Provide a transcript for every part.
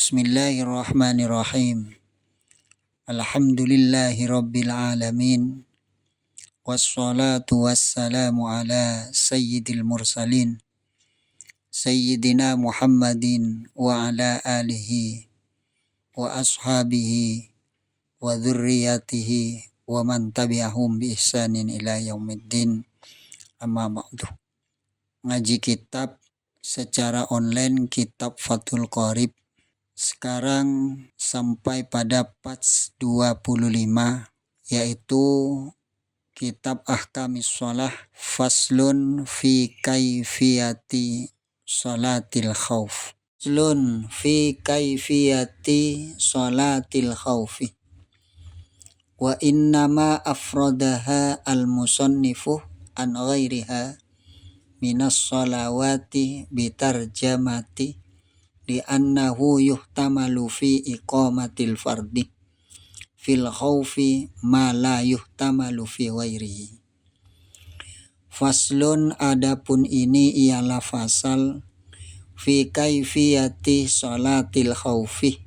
Bismillahirrahmanirrahim. Alhamdulillahi rabbil alamin. Wassalatu wassalamu ala sayyidil mursalin. Sayyidina Muhammadin wa ala alihi wa ashabihi wa dzurriyyatihi wa man tabi'ahum bi ihsanin ila yaumiddin. Amma ba'du. Ngaji kitab secara online kitab Fathul Qorib. Sekarang sampai pada page 25, yaitu kitab Ahkamis Shalah Faslun fi kaifiyati Shalatil Khauf. Faslun fi kaifiyati Shalatil Khaufi. Wa innama afradaha al-musannifu an ghairiha minas sholawati bitarjamati li'annahu yuhtamalu fi iqamatil fardi fil khawfi ma la yuhtamalu fi ghairihi. Faslun, adapun ini ialah fasal fi kaifiyati sholatil khawfi,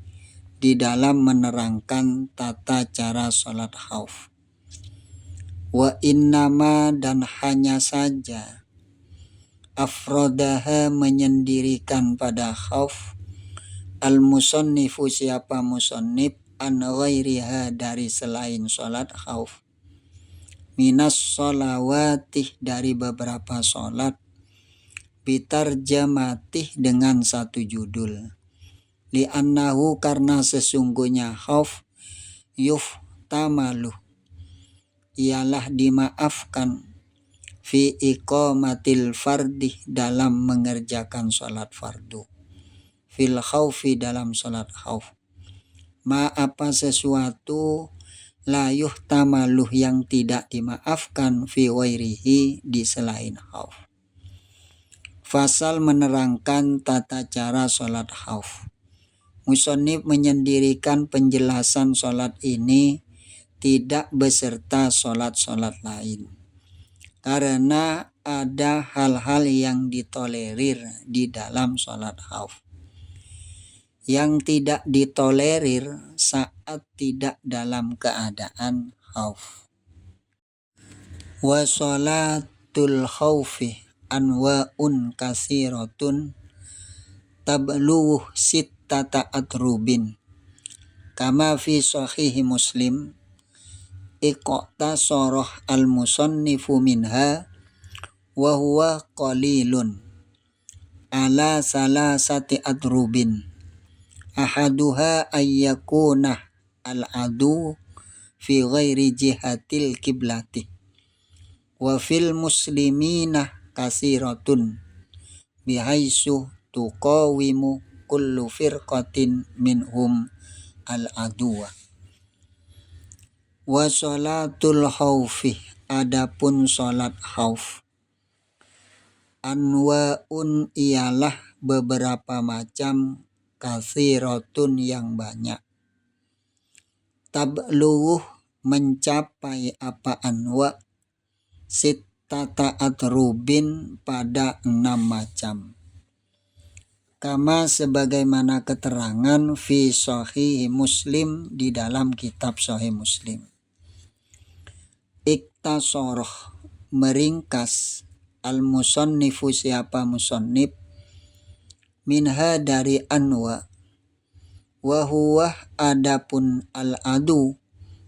di dalam menerangkan tata cara sholat khauf. Wa innama, dan hanya saja, afrodaha, menyendirikan pada khauf, al-musannifu, siapa musannif, an ghairiha, dari selain sholat khauf, minas sholawatih, dari beberapa sholat, bitarjamatih, dengan satu judul, li'annahu, karena sesungguhnya khauf, yuhtamalu, ialah dimaafkan, fi iqamatil fardi, dalam mengerjakan sholat fardu, fil khaufi, dalam sholat khauf, ma, apa sesuatu, la yuhtamalu, yang tidak dimaafkan, fi ghairihi, di selain khauf. Fasal menerangkan tata cara sholat khauf. Musannif menyendirikan penjelasan sholat ini tidak beserta sholat-sholat lain, karena ada hal-hal yang ditolerir di dalam sholat khauf, yang tidak ditolerir saat tidak dalam keadaan khauf. Wa sholatul khaufi anwa'un kasiratun tabluh sittata atrubin kama fi sahihi Muslim. Iqtasarah al-musannifu minha wa huwa qalilun ala salasati atrubin. Ahaduha ayyakuna al-adu fi ghairi jihatil kiblati wa fil muslimina kasiratun bihaisu tuqawimu kullu firqatin minhum al-aduwa. Wa sholatul khaufi, adapun sholat khauf, anwa'un, ialah beberapa macam, katsiratun, yang banyak, tabluh, mencapai, apa anwa, sittata atrubin, pada 6 macam, kama, sebagaimana keterangan, fi sahih Muslim, di dalam kitab sahih Muslim. Iktasoroh, meringkas, al-musannifu, siapa musannif, minha, dari anwa, wa huwa, adapun al-adu,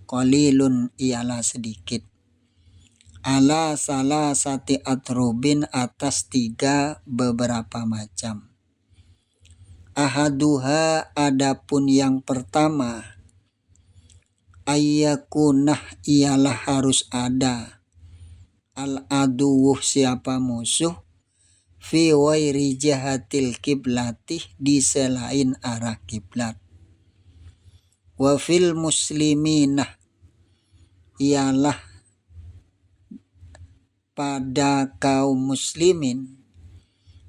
qalilun, ialah sedikit, ala salasati atrubin, atas 3 beberapa macam. Ahaduha, adapun yang pertama, ayyakunah, ialah harus ada, al-aduwuh, siapa musuh, fi ghairi jihatil kiblati, di selain arah kiblat, wa fil musliminah, ialah pada kaum muslimin,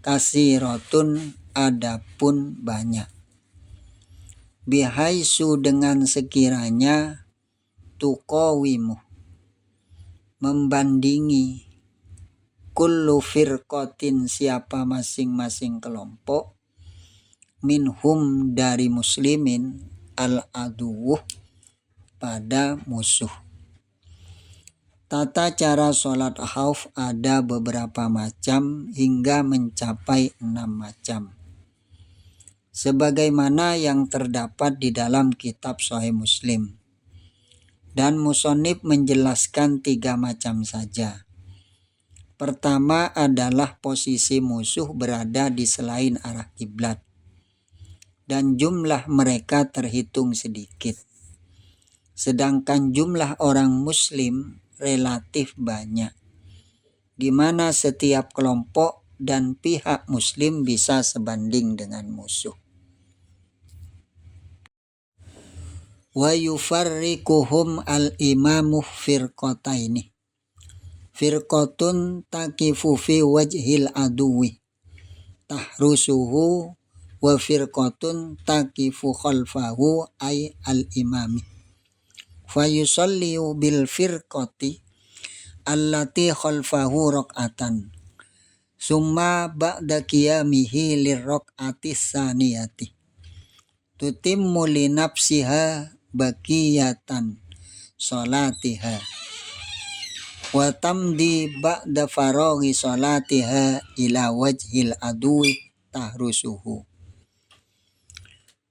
kasiratun, adapun banyak, bihaisu, dengan sekiranya, tuqawimu, membandingi, kullu firqatin, siapa masing-masing kelompok, minhum dari muslimin al-aduwuh pada musuh. Tata cara sholat khauf ada beberapa macam hingga mencapai 6 macam. Sebagaimana yang terdapat di dalam kitab Sahih Muslim. Dan musonib menjelaskan 3 macam saja. Pertama adalah posisi musuh berada di selain arah kiblat. Dan jumlah mereka terhitung sedikit. Sedangkan jumlah orang muslim relatif banyak, di mana setiap kelompok dan pihak muslim bisa sebanding dengan musuh. Wa yufarriquhum al-imamu firqataini. Firqatun taqifu fi wajhil aduwi tahrusuhu wa firqatun taqifu khalfahu ay al-imami. Fayusalliu bil firqati allati khalfahu raq'atan. Summa ba'da qiyamihi lirraq'atis saniyati. Tutimmu li nafsiha baqiyatan salatiha wa tamdi ba'da faraghi salatiha ila wajhil adui tahrusuhu.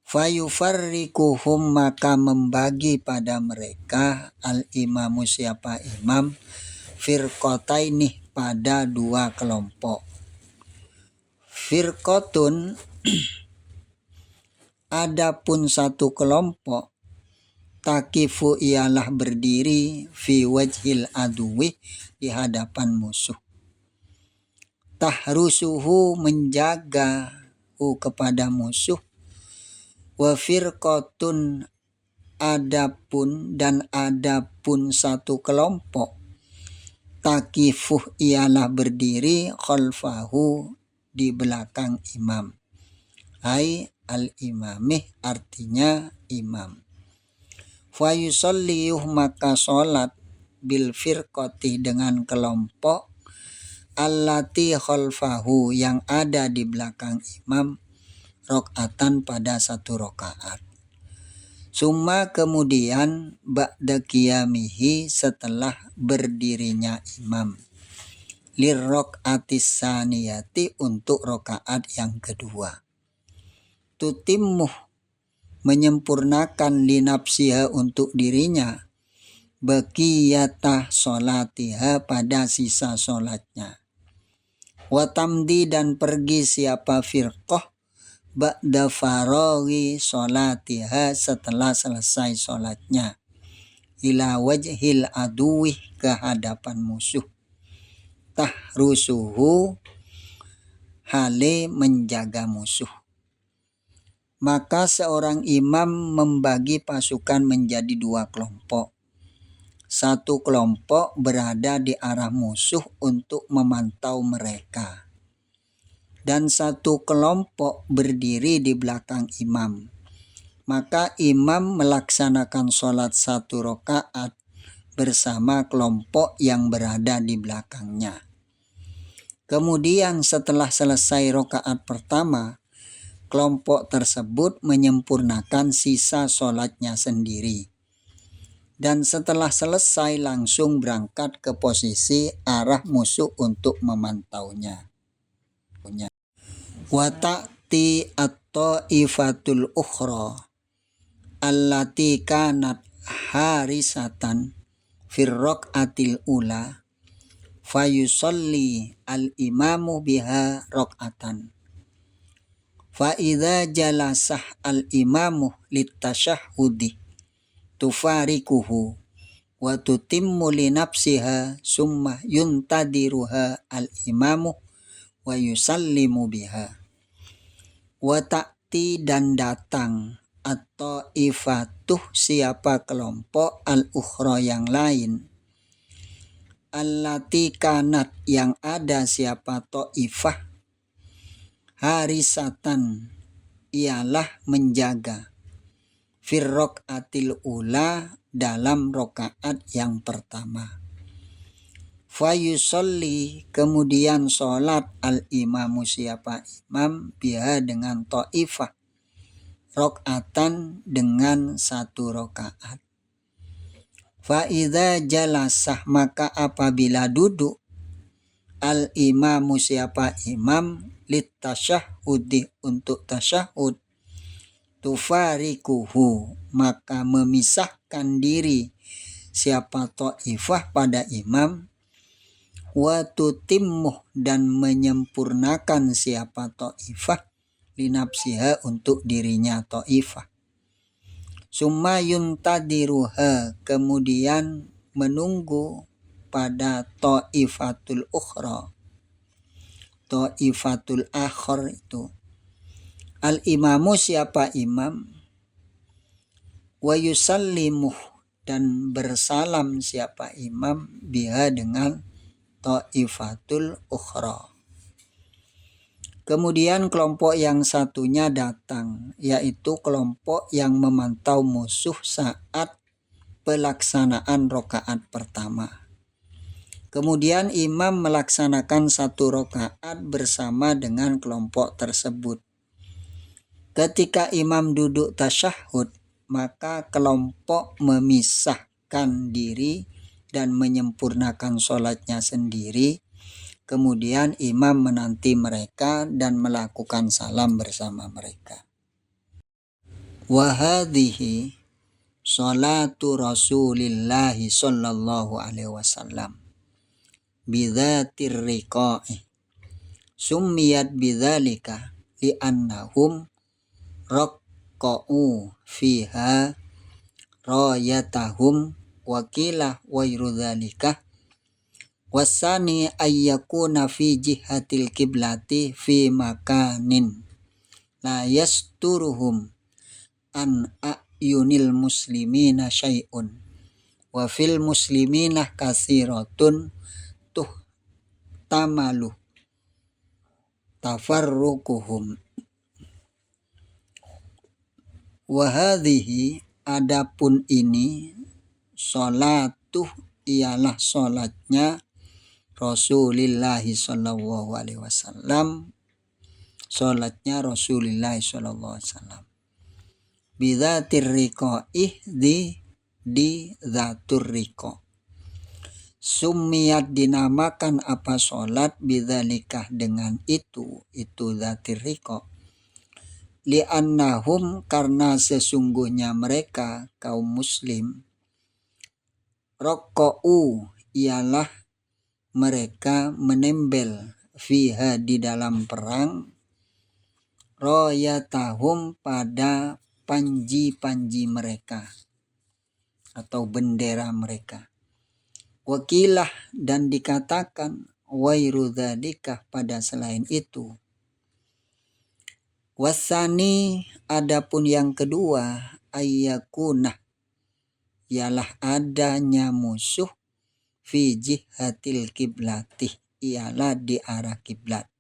Fayufarrikuhum maka membagi pada mereka al-imamu siapa imam firqataini pada 2 kelompok. Firqatun adapun 1 kelompok takifu ialah berdiri fi wajhil aduwi di hadapan musuh. Tahrusuhu menjaga kepada musuh. Wa firqatun adapun 1 kelompok takifuh ialah berdiri khalfahu di belakang imam. Hai al-imamih artinya imam. Fa yusalliyuh maka sholat bil firqati dengan kelompok allati khalfahu yang ada di belakang imam rakaatan pada 1 rakaat. Summa kemudian ba'da qiyamihi setelah berdirinya imam lirraqatis saniyati untuk rakaat yang kedua. Tutimmuh menyempurnakan linapsiha untuk dirinya baqiyatah sholatiha pada sisa sholatnya. Watamdi dan pergi siapa firqah ba'da faraghi sholatiha setelah selesai sholatnya ila wajhil aduwi ke hadapan musuh tahrusuhu hale menjaga musuh. Maka seorang imam membagi pasukan menjadi 2 kelompok. 1 kelompok berada di arah musuh untuk memantau mereka. Dan 1 kelompok berdiri di belakang imam. Maka imam melaksanakan sholat 1 rakaat bersama kelompok yang berada di belakangnya. Kemudian setelah selesai rakaat pertama, kelompok tersebut menyempurnakan sisa sholatnya sendiri. Dan setelah selesai langsung berangkat ke posisi arah musuh untuk memantaunya. Wa ta'ti at-ta'ifatul ukhra allati kanat harisatan firraqatil ula fayusalli al-imamu biha raq'atan. Fa idza jalasah al-imamu litashahhudi tufarikuhu wa tutimmu li nafsiha summa yuntadiruha al-imamu wa yusallimu biha. Wa ta'ti dan datang atau ifatuh siapa kelompok al-ukhra yang lain allati kanat yang ada siapa ta'ifah harisatan ialah menjaga firraqatil ula dalam rakaat yang pertama. Fayusalli kemudian sholat al-imamu siapa imam biha dengan ta'ifah rok'atan dengan 1 rakaat. Fa idza jalasah, maka apabila duduk al imamu siapa imam litasyahudi untuk tasyahud, tufarikuhu maka memisahkan diri siapa ta'ifah pada imam, wa tutimmuh dan menyempurnakan siapa ta'ifah linapsiha untuk dirinya ta'ifah. Summa yuntadiruha kemudian menunggu pada ta'ifatul ukhra, ta'ifatul akhir itu. Al imamu siapa imam, wa yusallimuh dan bersalam siapa imam, biha dengan ta'ifatul ukhra. Kemudian kelompok yang satunya datang, yaitu kelompok yang memantau musuh saat pelaksanaan rakaat pertama. Kemudian imam melaksanakan 1 rakaat bersama dengan kelompok tersebut. Ketika imam duduk tasyahud, maka kelompok memisahkan diri dan menyempurnakan sholatnya sendiri. Kemudian imam menanti mereka dan melakukan salam bersama mereka. Wa hadhihi sholatu Rasulillahi sallallahu alaihi wasallam bidzatir riqa'i summiyat bidzalika li'annahum raqqa'u fiha rayatahum wa qila wairu dzalika. Wasani ayyakuna fi jihatil kiblati fi makanin la yasturuhum an a'yunil muslimina syai'un wa fil muslimina kasiratun tamalu tafarruquhum. Wa hadhihi adapun ini sholatuh ialah sholatnya Rasulillahi sallallahu alaihi wasallam, sholatnya Rasulullah sallallahu alaihi wasallam. Bidzatir riqa'ih di zatur riqa. Summiyat dinamakan apa sholat bidzalikah dengan itu zatir riqa. Li'annahum karena sesungguhnya mereka kaum muslim, raqqa'u ialah mereka menembel fiha di dalam perang, rayatahum pada panji-panji mereka atau bendera mereka. Wakilah dan dikatakan wairu dzalika pada selain itu. Wasani adapun yang kedua ayyakuna ialah adanya musuh fi jihatil kiblati ialah di arah kiblat,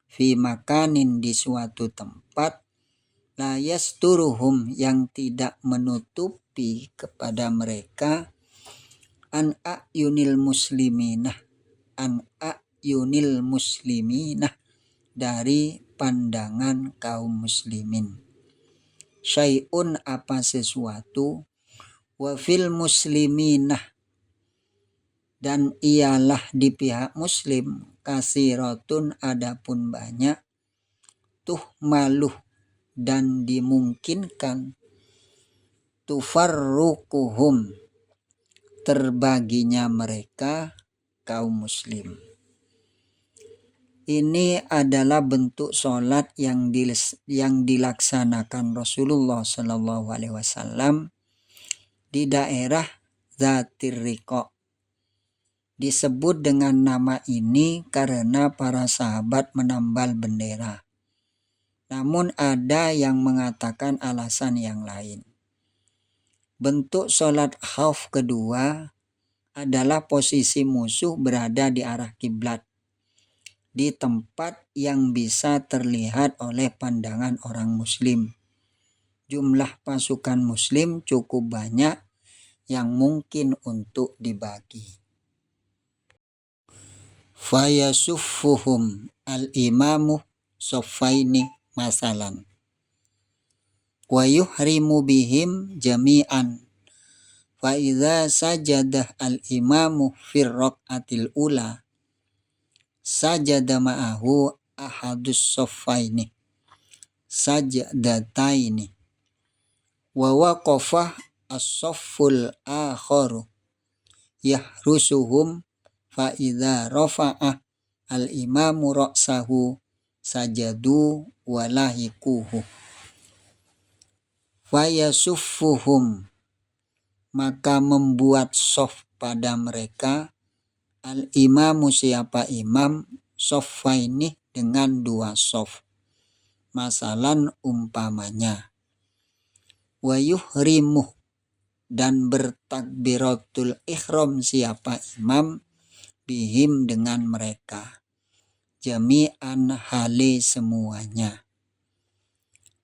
fi makanin di suatu tempat, la yasturuhum yang tidak menutupi kepada mereka, an a'yunil musliminah dari pandangan kaum muslimin, syai'un apa sesuatu, wa fil musliminah dan ialah di pihak muslim, kasiratun adapun banyak, maluh dan dimungkinkan, tufarruquhum terbaginya mereka kaum muslim. Ini adalah bentuk sholat yang dilaksanakan Rasulullah Sallallahu Alaihi Wasallam di daerah Zatir Riqa. Disebut dengan nama ini karena para sahabat menambal bendera. Namun ada yang mengatakan alasan yang lain. Bentuk sholat khauf kedua adalah posisi musuh berada di arah kiblat, di tempat yang bisa terlihat oleh pandangan orang muslim. Jumlah pasukan muslim cukup banyak yang mungkin untuk dibagi. Fayasuffuhum al-imamu soffaini masalan. wa yuhrimu bihim jami'an fa idza sajadah al-imamu fir raqatil ula sajada ma'ahu ahadus saffaini sajdataini wa waqafa as-safful akharu yahrusuhum fa idza rafa'a al-imamu ra'sahu sajadu walahikuhu fayasuffuhum, maka membuat sof pada mereka al-imamu siapa imam soffaini dengan dua sof. Masalan umpamanya wa yuhrimu, dan bertakbiratul ihram siapa imam bihim dengan mereka jami'an hale semuanya.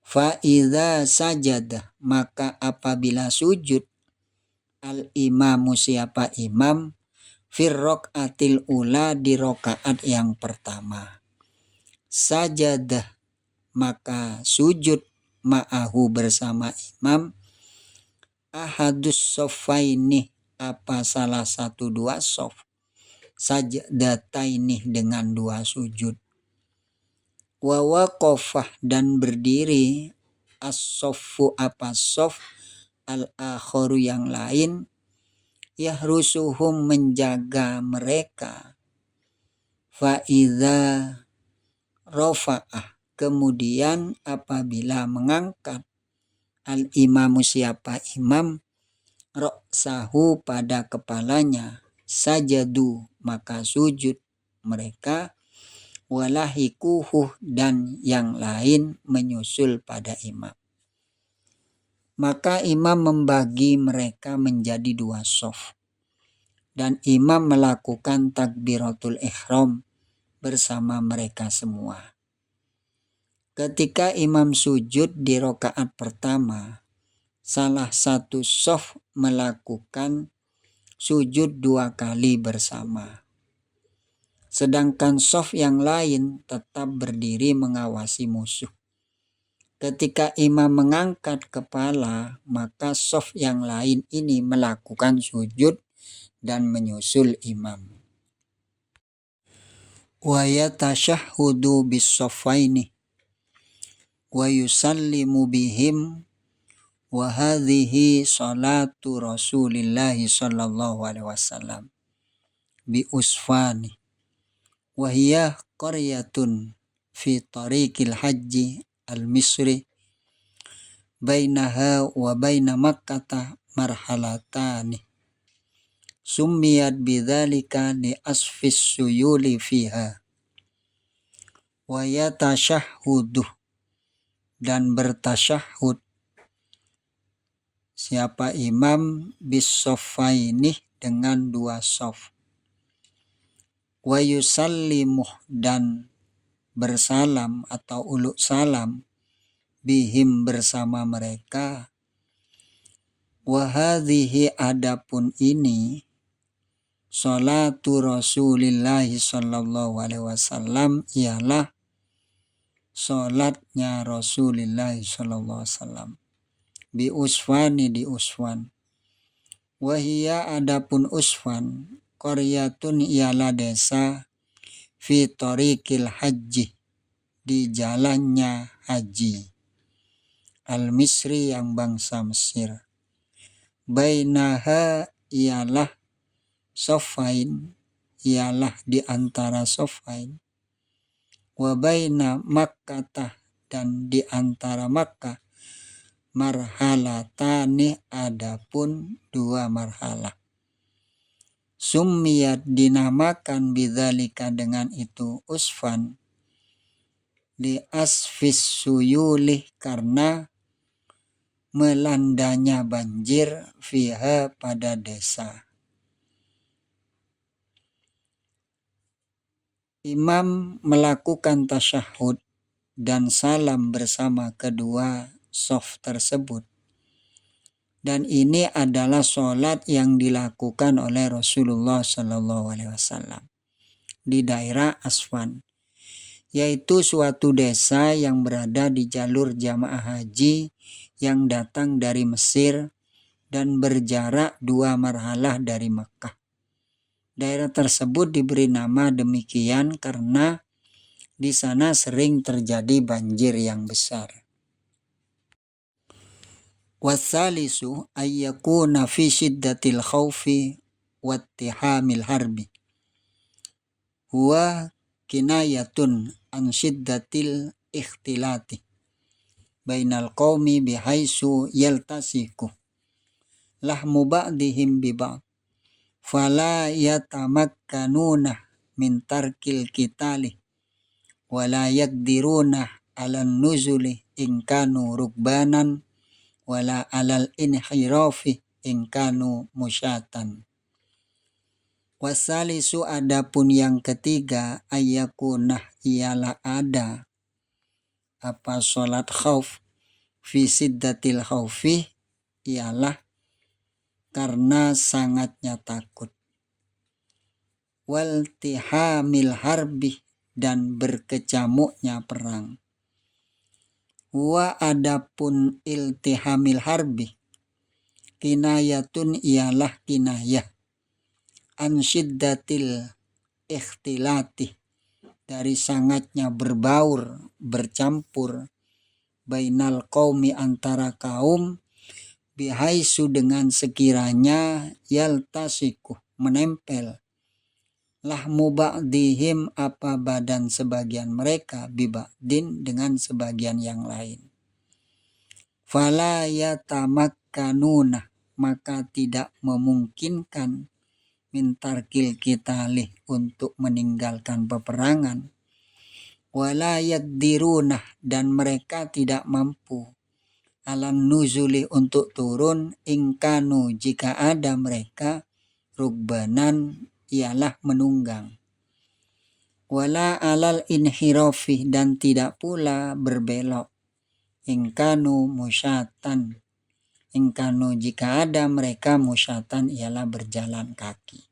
Fa idza sajada, maka apabila sujud al-imamu siapa imam fir raqatil ula di rakaat yang pertama sajadah, maka sujud ma'ahu bersama imam ahadus soffaini, apa salah satu dua sof sajdataini dengan dua sujud wa waqafah, dan berdiri as-soffu apa sof al-akharu yang lain yahrusuhum menjaga mereka fa idza rafa'ah, kemudian apabila mengangkat al-imamu siapa imam ra'sahu pada kepalanya sajadu, maka sujud mereka walahikuhu, dan yang lain menyusul pada imam. Maka imam membagi mereka menjadi dua sof dan imam melakukan takbiratul ihram bersama mereka semua. Ketika imam sujud di rakaat pertama, salah satu sof melakukan sujud dua kali bersama, sedangkan sof yang lain tetap berdiri mengawasi musuh. Ketika imam mengangkat kepala, maka sof yang lain ini melakukan sujud dan menyusul imam. Wa yatashahhudu bis-saffaini wa yusallimu bihim wa hadhihi salatu Rasulillahi sallallahu alaihi wasallam bi usfani wa hiya qaryatun fi tariqil haji al-misri bainaha wa baina makkata marhalatani summiyat bidzalika li asfis suyuli fiha wa yatashahhudu, dan bertasyahud siapa imam bis soffaini dengan dua sof wa yusallimu, dan bersalam atau uluk salam bihim bersama mereka wa hadhihi, adapun ini salatu Rasulillahi sallallahu alaihi wasallam ialah salatnya Rasulullah sallallahu alaihi wasallam bi usfani, di usfan wa hiya, adapun usfan qaryatun ialah desa fi tariqil haji, di jalannya haji al-misri yang bangsa Mesir bainaha ialah soffain, ialah di antara soffain wa baina makkah, dan di antara Makkah marhalatani, adapun dua marhalah summiyat, dinamakan bidzalika dengan itu usfan li asfis suyulih, karena melandanya banjir fiha pada desa. Imam melakukan tasyahud dan salam bersama kedua sof tersebut, dan ini adalah sholat yang dilakukan oleh Rasulullah Sallallahu Alaihi Wasallam di daerah Aswan, yaitu suatu desa yang berada di jalur jamaah haji yang datang dari Mesir dan berjarak 2 marhalah dari Mekah. Daerah tersebut diberi nama demikian karena di sana sering terjadi banjir yang besar. Watsalisu ayyakuna fi syiddatil khawfi wattihamil harbi. Huwa kinayatun an syiddatil ikhtilati bainal qaumi bihaisu yaltasiku lahmu ba'dihim bi ba'd fala yatamakkanuna min tarkil kitali wala yakdiruna alan nuzuli in kanu rukbanan wala alal inhirafi in kanu musyatan. Wasalisu adapun yang ketiga ayyakunah ialah ada apa sholat khauf fi siddatil khaufi ialah karena sangatnya takut. Waltihamil harbi dan berkecamuknya perang. Wa adapun iltihamil harbi kinayatun ialah kinayah an syiddatil ikhtilati dari sangatnya berbaur bercampur bainal qaumi antara kaum bihaisu dengan sekiranya yaltasiku menempel lahmu ba'dihim apa badan sebagian mereka biba'din dengan sebagian yang lain. Fala yatamakkanuna maka tidak memungkinkan min tarkil qitalih untuk meninggalkan peperangan. Wala yakdiruna dan mereka tidak mampu alan nuzuli untuk turun ingkanu jika ada mereka rukbanan ialah menunggang. Wala alal inhirafi dan tidak pula berbelok. Ingkanu musyatan. Ingkanu jika ada mereka musyatan ialah berjalan kaki.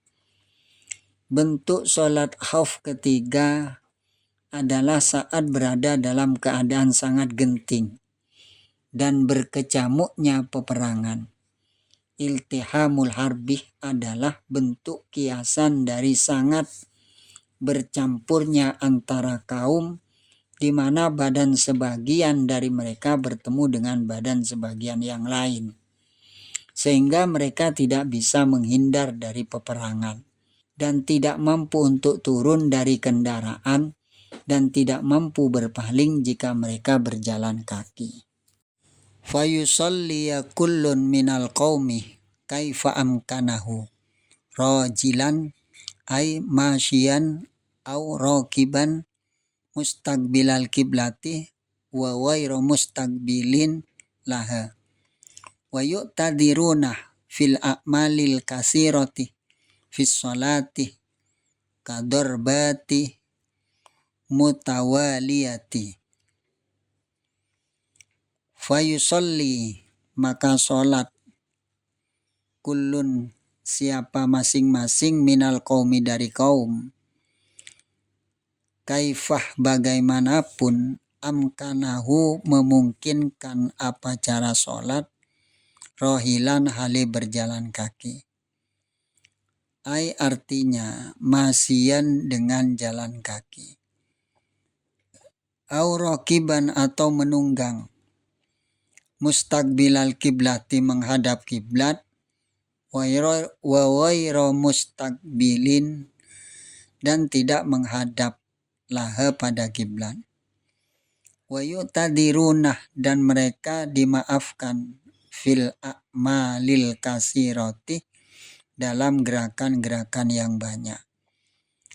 Bentuk sholat khauf ketiga adalah saat berada dalam keadaan sangat genting dan berkecamuknya peperangan. Iltihamul harbi adalah bentuk kiasan dari sangat bercampurnya antara kaum di mana badan sebagian dari mereka bertemu dengan badan sebagian yang lain sehingga mereka tidak bisa menghindar dari peperangan dan tidak mampu untuk turun dari kendaraan dan tidak mampu berpaling jika mereka berjalan kaki. Fayusalliya kullun minal qaumi kaifa amkanahu rajilan ay masyian au rakiban mustaqbilal kiblati wa ghairu mustaqbilin laha wa yu'tadiruna fil a'malil kasirati fis salati kadarbati mutawaliyati. Fayusalli maka sholat kullun siapa masing-masing minal qaumi dari kaum kaifah bagaimanapun amkanahu memungkinkan apa cara sholat rohilan hale berjalan kaki. Ai artinya masian dengan jalan kaki. Au rakiban atau menunggang. Mustaqbilal kiblati menghadap kiblat. Wa ghairu mustaqbilin dan tidak menghadap laha pada kiblat. Wa yu'tadiruna dan mereka dimaafkan fil a'malil kasirati dalam gerakan-gerakan yang banyak.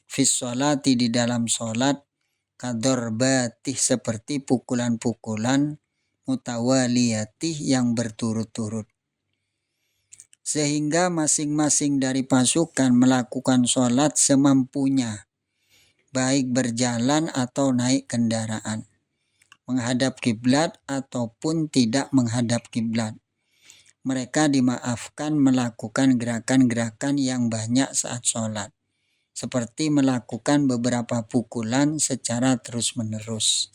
Fis sholati di dalam sholat kadarbati seperti pukulan-pukulan mutawaliyati yang berturut-turut. Sehingga masing-masing dari pasukan melakukan sholat semampunya, baik berjalan atau naik kendaraan, menghadap kiblat ataupun tidak menghadap kiblat. Mereka dimaafkan melakukan gerakan-gerakan yang banyak saat sholat, seperti melakukan beberapa pukulan secara terus-menerus.